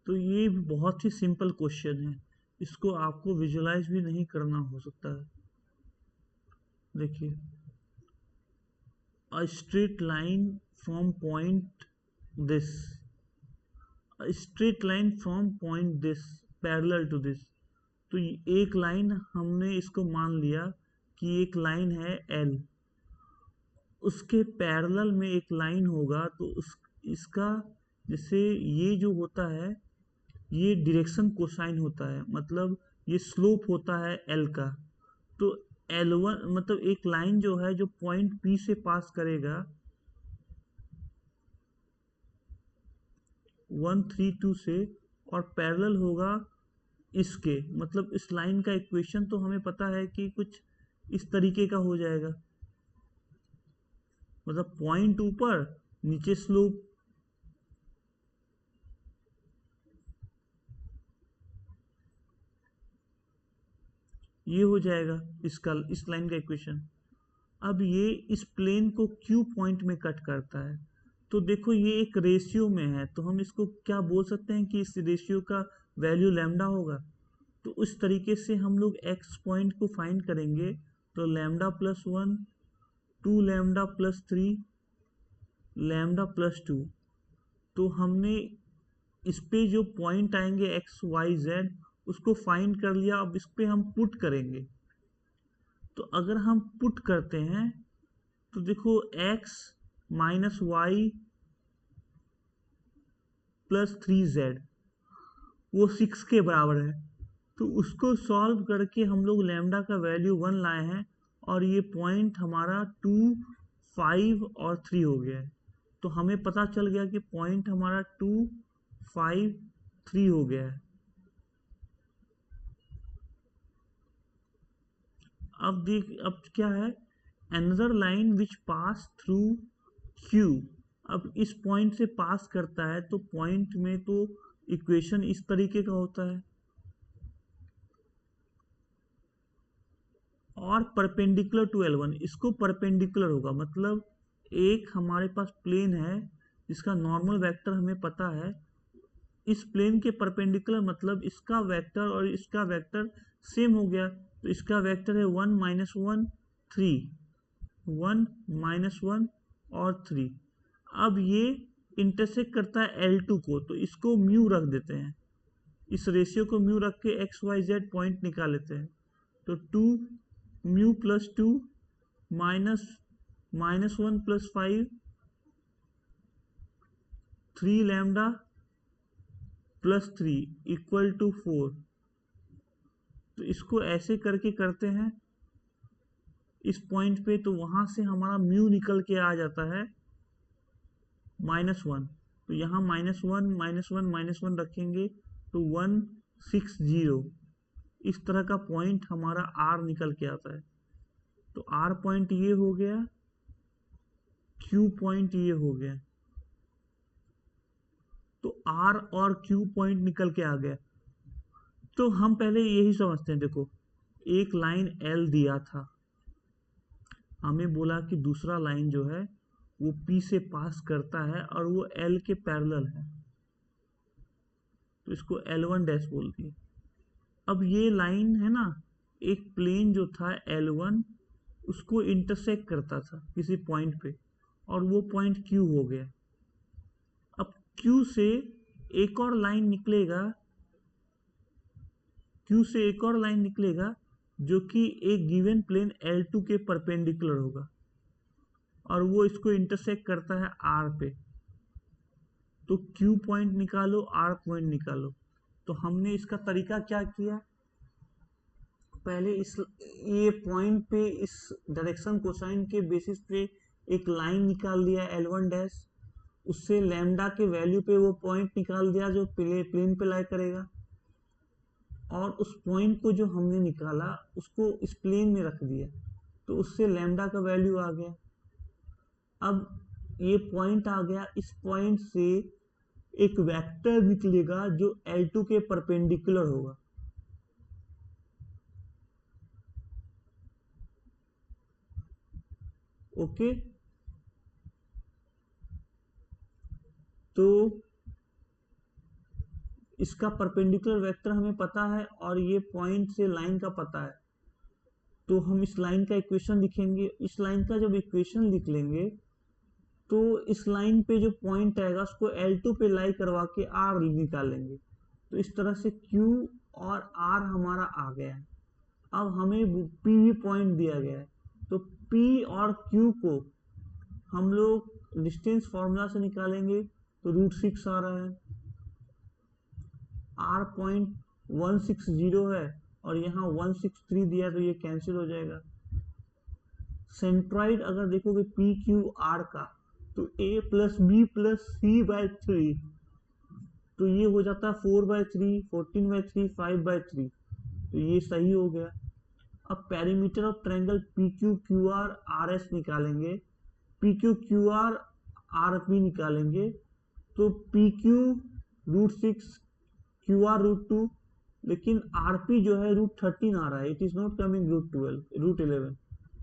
तो ये बहुत ही सिंपल क्वेश्चन है, इसको आपको विजुलाइज भी नहीं करना हो सकता है। देखिए, a straight line from point this, a straight line from point this parallel to this. तो एक लाइन हमने इसको मान लिया कि एक लाइन है एल, उसके पैरेलल में एक लाइन होगा, तो उस इसका जैसे ये जो होता है ये डायरेक्शन कोसाइन होता है, मतलब ये स्लोप होता है एल का। तो L1 मतलब एक लाइन जो है जो पॉइंट P से पास करेगा 132 से, और पैरेलल होगा इसके, मतलब इस लाइन का इक्वेशन तो हमें पता है कि कुछ इस तरीके का हो जाएगा, मतलब पॉइंट ऊपर नीचे स्लोप। ये हो जाएगा इसका, इस लाइन का इक्वेशन। अब ये इस प्लेन को Q पॉइंट में कट करता है, तो देखो ये एक रेशियो में है, तो हम इसको क्या बोल सकते हैं कि इस रेशियो का वैल्यू लैम्डा होगा। तो उस तरीके से हम लोग x पॉइंट को फाइंड करेंगे, तो lambda plus 1, 2 lambda plus 3, lambda plus 2। तो हमने इस पे जो पॉइंट आएंगे एक्स वाई जेड उसको फाइंड कर लिया। अब इस पे हम पुट करेंगे, तो अगर हम पुट करते हैं तो देखो x minus Y plus 3z वो 6 के बराबर है। तो उसको सॉल्व करके हम लोग लैम्डा का वैल्यू 1 लाए हैं, और ये पॉइंट हमारा 2, 5 और 3 हो गया है। तो हमें पता चल गया कि पॉइंट हमारा 2, 5, 3 हो गया है। अब क्या है, another line which pass through Q। अब इस पॉइंट से पास करता है, तो पॉइंट में तो इक्वेशन इस तरीके का होता है, और परपेंडिकुलर टू L1, इसको परपेंडिकुलर होगा, मतलब एक हमारे पास प्लेन है जिसका नॉर्मल वेक्टर हमें पता है, इस प्लेन के परपेंडिकुलर मतलब इसका वेक्टर और इसका वेक्टर सेम हो गया। तो इसका वेक्टर है 1 माइनस 1, 3, 1 माइनस 1 और 3। अब ये इंटरसेक्ट करता है L2 को, तो इसको म्यू रख देते हैं, इस रेशियो को म्यू रख के एक्स वाई जेड पॉइंट निकाल लेते हैं। तो 2 mu plus 2 minus minus 1 plus 5, 3 lambda plus 3 equal to 4। तो इसको ऐसे करके करते हैं इस पॉइंट पे, तो वहां से हमारा म्यू निकल के आ जाता है -1। तो यहाँ -1 -1 -1 रखेंगे तो 160, इस तरह का पॉइंट हमारा R निकल के आता है। तो R पॉइंट ये हो गया, Q पॉइंट ये हो गया, तो R और Q पॉइंट निकल के आ गया। तो हम पहले यही समझते हैं, देखो एक लाइन L दिया था, हमें बोला कि दूसरा लाइन जो है वो P से पास करता है और वो L के पैरेलल है, तो इसको L1 डैश बोल दिए। अब ये लाइन है ना, एक प्लेन जो था L1 उसको इंटरसेक्ट करता था किसी पॉइंट पे, और वो पॉइंट Q हो गया। अब Q से एक और लाइन निकलेगा, Q से एक और लाइन निकलेगा जो कि एक गिवन प्लेन L2 के परपेंडिकुलर होगा, और वो इसको इंटरसेक्ट करता है R पे। तो Q पॉइंट निकालो, R पॉइंट निकालो। तो हमने इसका तरीका क्या किया, पहले इस ये पॉइंट पे इस डायरेक्शन कोसाइन के बेसिस पे एक लाइन निकाल दिया L1 डैश, उससे लैम्डा के वैल्यू पे वो पॉइंट निकाल दिया जो प्लेन पे लाई करेगा, और उस पॉइंट को जो हमने निकाला उसको इस प्लेन में रख दिया, तो उससे लैम्डा का वैल्यू आ गया। अब ये पॉइंट आ गया, इस पॉइंट से एक वेक्टर निकलेगा जो L2 के परपेंडिकुलर होगा। ओके, तो इसका परपेंडिकुलर वेक्टर हमें पता है और ये पॉइंट से लाइन का पता है, तो हम इस लाइन का इक्वेशन लिखेंगे। इस लाइन का जब इक्वेशन लिख लेंगे तो इस लाइन पे जो पॉइंट आएगा उसको L2 पे लाई करवा के R निकालेंगे। तो इस तरह से Q और R हमारा आ गया है। अब हमें P भी पॉइंट दिया गया है, तो P और Q को हम लोग डिस्टेंस फॉर्मूला से निकालेंगे, तो √6 आ रहा है। R पॉइंट 160 है और यहाँ 163 दिया, तो ये कैंसिल हो जाएगा। सेंट्रॉइड अगर देखोगे PQR का, तो A + B + C/3, तो ये हो जाता है 4/3, 14/3, 5/3, तो ये सही हो गया। अब perimeter of triangle PQQR RS निकालेंगे, PQQR RP निकालेंगे, तो PQ √6, QR √2, लेकिन RP जो है √13 आ रहा है, इट इज नॉट कमिंग √11,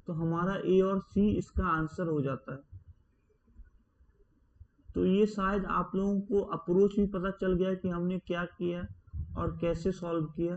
तो हमारा A और C इसका आंसर हो जाता है। तो ये शायद आप लोगों को अप्रोच भी पता चल गया कि हमने क्या किया और कैसे सॉल्व किया।